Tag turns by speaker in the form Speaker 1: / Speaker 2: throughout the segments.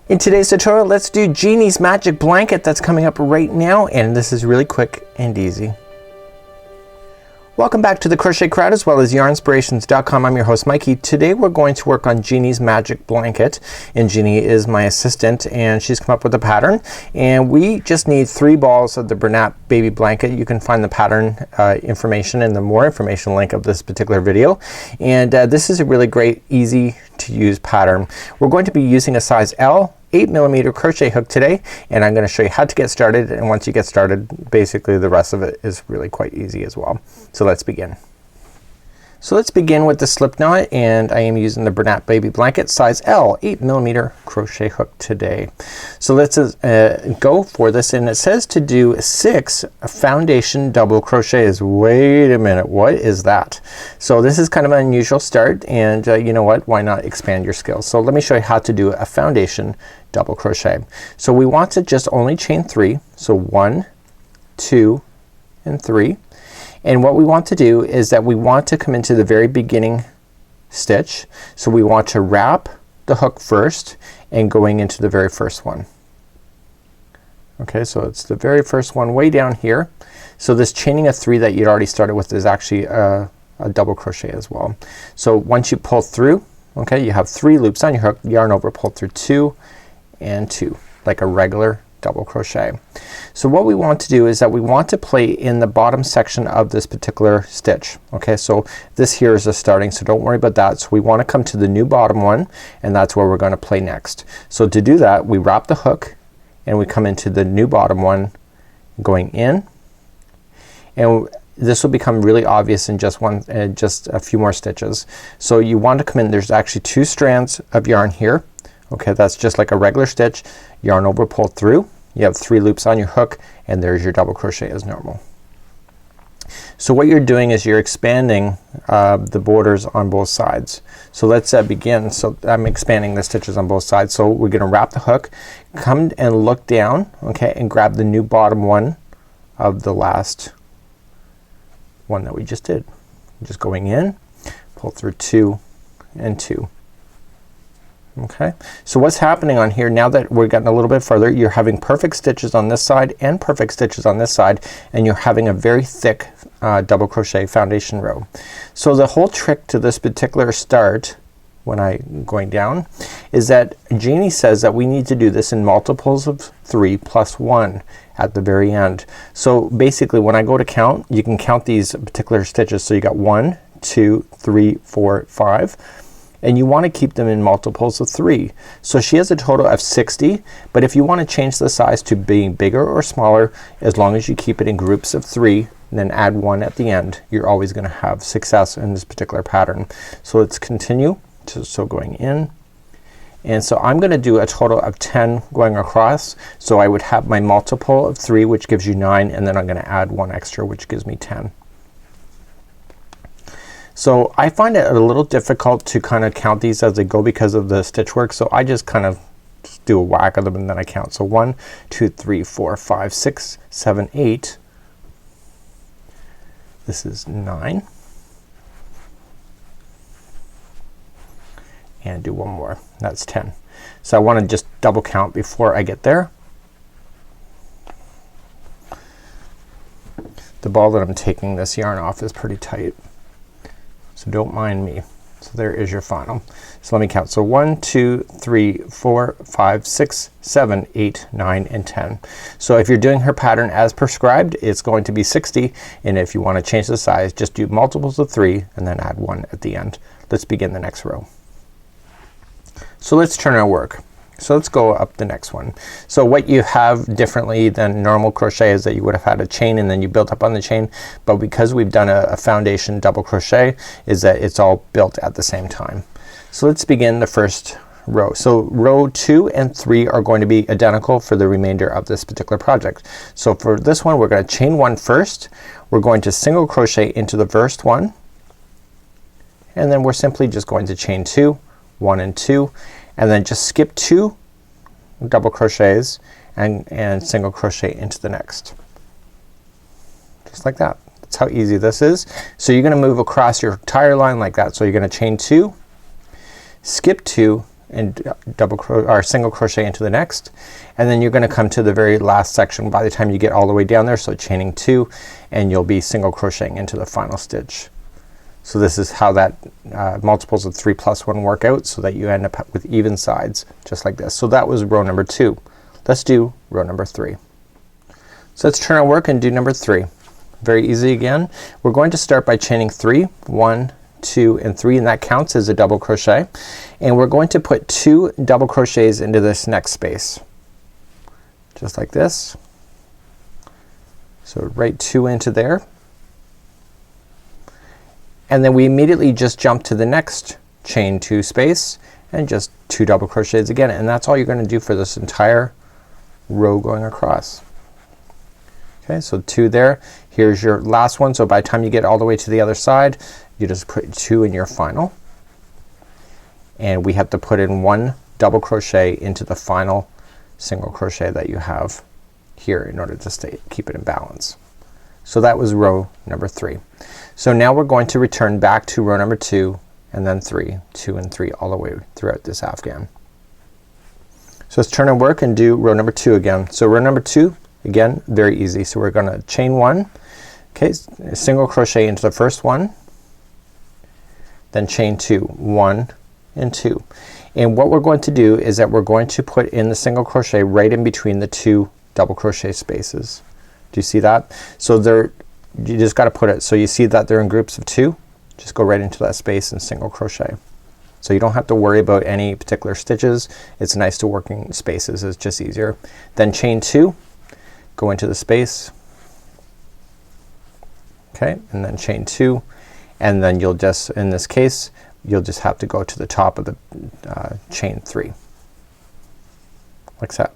Speaker 1: In today's tutorial, let's do Jeannie's magic blanket that's coming up right now, and this is really quick and easy. Welcome back to the Crochet Crowd as well as yarnspirations.com. I'm your host Mikey. Today we're going to work on Jeannie's magic blanket, and Jeannie is my assistant and she's come up with a pattern, and we just need 3 balls of the Bernat baby blanket. You can find the pattern information in the more information link of this particular video, and this is a really great easy to use pattern. We're going to be using a size L 8mm crochet hook today, and I'm going to show you how to get started, and once you get started basically the rest of it is really quite easy as well. So let's begin. So let's begin with the slip knot, and I am using the Bernat baby blanket size L 8mm crochet hook today. So let's go for this, and it says to do 6 foundation double crochets. Wait a minute, what is that? So this is kind of an unusual start, and you know what, why not expand your skills. So let me show you how to do a foundation double crochet. So we want to just only chain 3, so 1, 2 and 3. And what we want to do is that we want to come into the very beginning stitch. So we want to wrap the hook first and going into the very first one. Okay, so it's the very first one way down here. So this chaining of 3 that you'd already started with is actually a double crochet as well. So once you pull through, okay, you have 3 loops on your hook, yarn over, pull through 2 and 2 like a regular double crochet. So what we want to do is that we want to play in the bottom section of this particular stitch. Okay, so this here is a starting, so don't worry about that. So we want to come to the new bottom one, and that's where we're going to play next. So to do that, we wrap the hook and we come into the new bottom one going in, and this will become really obvious in just a few more stitches. So you want to come in, there's actually 2 strands of yarn here. Okay, that's just like a regular stitch, yarn over, pull through, you have 3 loops on your hook, and there's your double crochet as normal. So what you're doing is you're expanding the borders on both sides. So let's begin. So I'm expanding the stitches on both sides. So we're gonna wrap the hook, come and look down, okay, and grab the new bottom one of the last one that we just did. Just going in, pull through 2 and 2. Okay, so what's happening on here now that we're getting a little bit further, you're having perfect stitches on this side and perfect stitches on this side, and you're having a very thick double crochet foundation row. So the whole trick to this particular start when I'm going down is that Jeannie says that we need to do this in multiples of 3 plus 1 at the very end. So basically when I go to count, you can count these particular stitches. So you got 1, 2, 3, 4, 5. And you want to keep them in multiples of 3. So she has a total of 60, but if you want to change the size to being bigger or smaller, as long as you keep it in groups of 3 and then add 1 at the end, you're always going to have success in this particular pattern. So let's continue. So going in, and so I'm gonna do a total of 10 going across. So I would have my multiple of 3, which gives you 9, and then I'm gonna add 1 extra, which gives me 10. So I find it a little difficult to kind of count these as they go because of the stitch work, so I just kind of do a whack of them and then I count. So 1, 2, 3, 4, 5, 6, 7, 8. This is 9. And do 1 more. That's 10. So I want to just double count before I get there. The ball that I'm taking this yarn off is pretty tight, so don't mind me. So there is your final. So let me count. So 1, 2, 3, 4, 5, 6, 7, 8, 9 and 10. So if you're doing her pattern as prescribed, it's going to be 60, and if you want to change the size, just do multiples of 3 and then add 1 at the end. Let's begin the next row. So let's turn our work. So let's go up the next one. So what you have differently than normal crochet is that you would have had a chain and then you built up on the chain, but because we've done a foundation double crochet is that it's all built at the same time. So let's begin the first row. So row 2 and 3 are going to be identical for the remainder of this particular project. So for this one we're going to chain 1 first. We're going to single crochet into the first one, and then we're simply just going to chain 2, 1 and 2, and then just skip 2 double crochets and single crochet into the next, just like that. That's how easy this is. So you're gonna move across your entire line like that. So you're gonna chain 2, skip 2 and single crochet into the next, and then you're gonna come to the very last section by the time you get all the way down there. So chaining 2, and you'll be single crocheting into the final stitch. So this is how that multiples of 3 plus 1 work out, so that you end up with even sides just like this. So that was row number 2. Let's do row number 3. So let's turn our work and do number 3. Very easy again. We're going to start by chaining 3, 1, 2 and 3, and that counts as a double crochet, and we're going to put 2 double crochets into this next space just like this. So right 2 into there, and then we immediately just jump to the next chain 2 space and just 2 double crochets again, and that's all you're going to do for this entire row going across. Okay, so 2 there. Here's your last one, so by the time you get all the way to the other side, you just put 2 in your final, and we have to put in 1 double crochet into the final single crochet that you have here in order to keep it in balance. So that was row number 3. So now we're going to return back to row number 2 and then 3, 2 and 3 all the way throughout this afghan. So let's turn our work and do row number 2 again. So row number 2, again, very easy. So we're gonna chain 1, okay, single crochet into the first one, then chain 2, 1 and 2. And what we're going to do is that we're going to put in the single crochet right in between the 2 double crochet spaces. Do you see that? So you just got to put it so you see that they're in groups of 2. Just go right into that space and single crochet. So you don't have to worry about any particular stitches. It's nice to work in spaces. It's just easier. Then chain 2, go into the space, okay, and then chain 2, and then you'll just, in this case, you'll just have to go to the top of the chain 3 like that.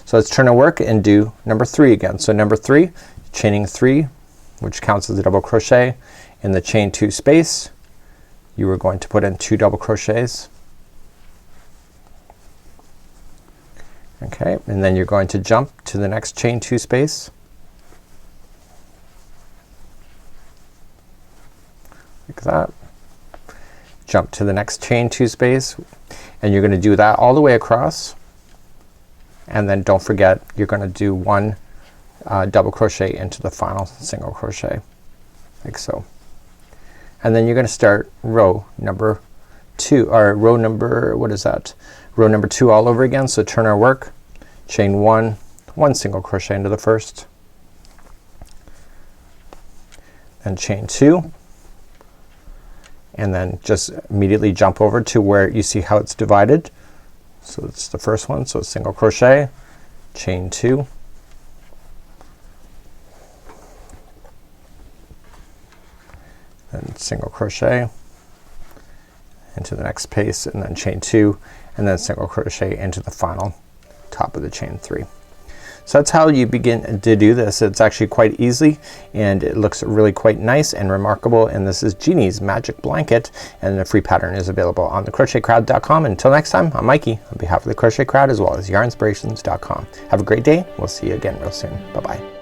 Speaker 1: So let's turn our work and do number 3 again. So number 3, chaining 3, which counts as a double crochet in the chain 2 space. You are going to put in 2 double crochets, okay, and then you're going to jump to the next chain 2 space like that, jump to the next chain 2 space, and you're gonna do that all the way across, and then don't forget you're gonna do 1 double crochet into the final single crochet like so, and then you're gonna start row number 2, or row number, what is that, row number 2 all over again. So turn our work, chain 1, 1 single crochet into the first, then chain 2, and then just immediately jump over to where you see how it's divided. So it's the first one, so single crochet, chain 2, then single crochet into the next space, and then chain 2, and then single crochet into the final top of the chain 3. So that's how you begin to do this. It's actually quite easy, and it looks really quite nice and remarkable, and this is Jeannie's Magic Blanket, and the free pattern is available on thecrochetcrowd.com. Until next time, I'm Mikey on behalf of the Crochet Crowd as well as yarnspirations.com. Have a great day. We'll see you again real soon. Bye bye.